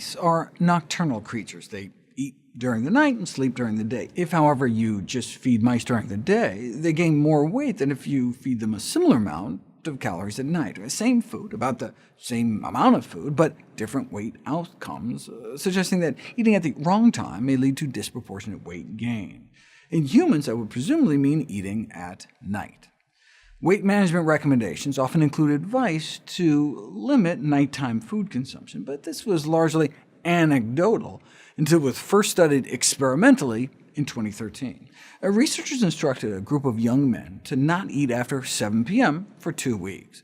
mice are nocturnal creatures. They eat during the night and sleep during the day. If, however, you just feed mice during the day, they gain more weight than if you feed them a similar amount of calories at night. Same food, about the same amount of food, but different weight outcomes, suggesting that eating at the wrong time may lead to disproportionate weight gain. In humans, that would presumably mean eating at night. Weight management recommendations often include advice to limit nighttime food consumption, but this was largely anecdotal until it was first studied experimentally in 2013. Researchers instructed a group of young men to not eat after 7 p.m. for 2 weeks,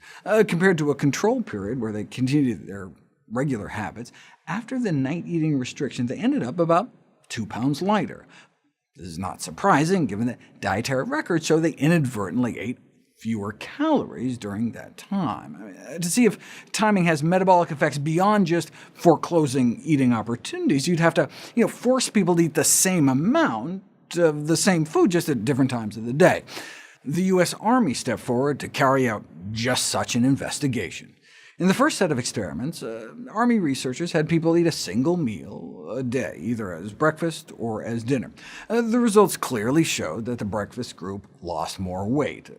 compared to a control period where they continued their regular habits. After the night eating restriction, they ended up about 2 pounds lighter. This is not surprising, given that dietary records show they inadvertently ate fewer calories during that time. To see if timing has metabolic effects beyond just foreclosing eating opportunities, you'd have to force people to eat the same amount of the same food, just at different times of the day. The U.S. Army stepped forward to carry out just such an investigation. In the first set of experiments, Army researchers had people eat a single meal a day, either as breakfast or as dinner. The results clearly showed that the breakfast group lost more weight.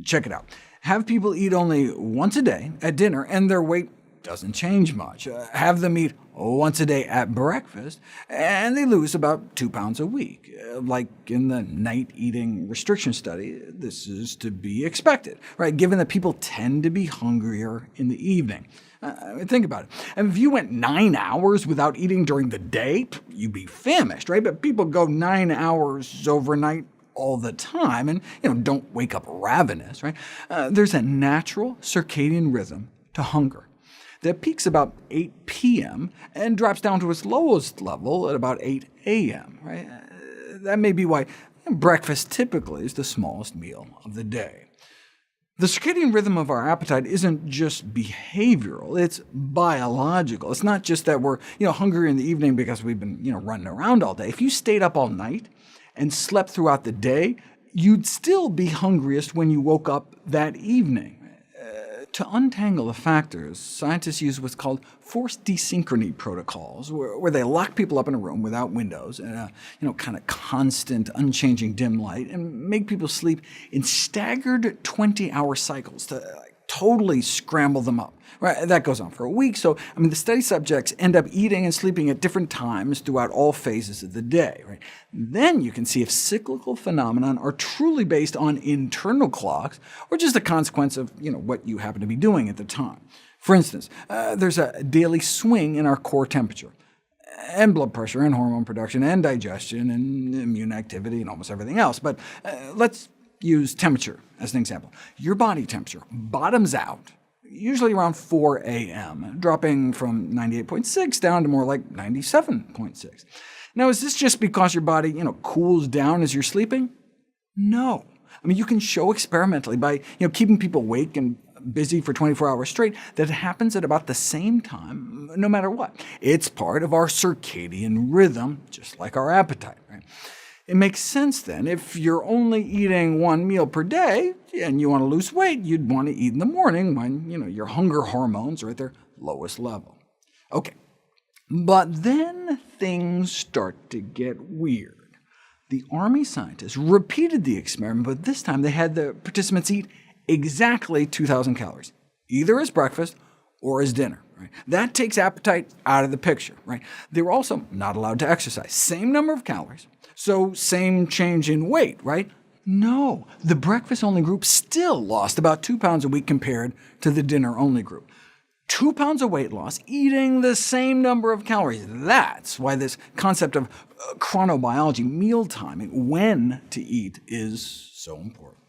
Check it out. Have people eat only once a day at dinner, and their weight doesn't change much. Have them eat once a day at breakfast, and they lose about 2 pounds a week. Like in the night eating restriction study, this is to be expected, right? Given that people tend to be hungrier in the evening. Think about it. And if you went 9 hours without eating during the day, you'd be famished, right? But people go 9 hours overnight all the time, and don't wake up ravenous, right? There's a natural circadian rhythm to hunger that peaks about 8 p.m. and drops down to its lowest level at about 8 a.m. Right? That may be why breakfast typically is the smallest meal of the day. The circadian rhythm of our appetite isn't just behavioral, it's biological. It's not just that we're hungry in the evening because we've been running around all day. If you stayed up all night and slept throughout the day, you'd still be hungriest when you woke up that evening. To untangle the factors, scientists use what's called forced desynchrony protocols, where they lock people up in a room without windows and a kind of constant, unchanging dim light, and make people sleep in staggered 20-hour cycles to totally scramble them up. Right? That goes on for a week, so the study subjects end up eating and sleeping at different times throughout all phases of the day. Right? Then you can see if cyclical phenomena are truly based on internal clocks, or just a consequence of what you happen to be doing at the time. For instance, there's a daily swing in our core temperature, and blood pressure, and hormone production, and digestion, and immune activity, and almost everything else. But let's use temperature as an example. Your body temperature bottoms out usually around 4 a.m., dropping from 98.6 down to more like 97.6. Now, is this just because your body cools down as you're sleeping? No. You can show experimentally by keeping people awake and busy for 24 hours straight that it happens at about the same time, no matter what. It's part of our circadian rhythm, just like our appetite. Right? It makes sense, then, if you're only eating 1 meal per day and you want to lose weight, you'd want to eat in the morning when your hunger hormones are at their lowest level. OK, but then things start to get weird. The Army scientists repeated the experiment, but this time they had the participants eat exactly 2,000 calories, either as breakfast or as dinner. Right? That takes appetite out of the picture. Right? They were also not allowed to exercise. Same number of calories, so same change in weight, right? No, the breakfast-only group still lost about 2 pounds a week compared to the dinner-only group. 2 pounds of weight loss, eating the same number of calories. That's why this concept of chronobiology, meal timing, when to eat, is so important.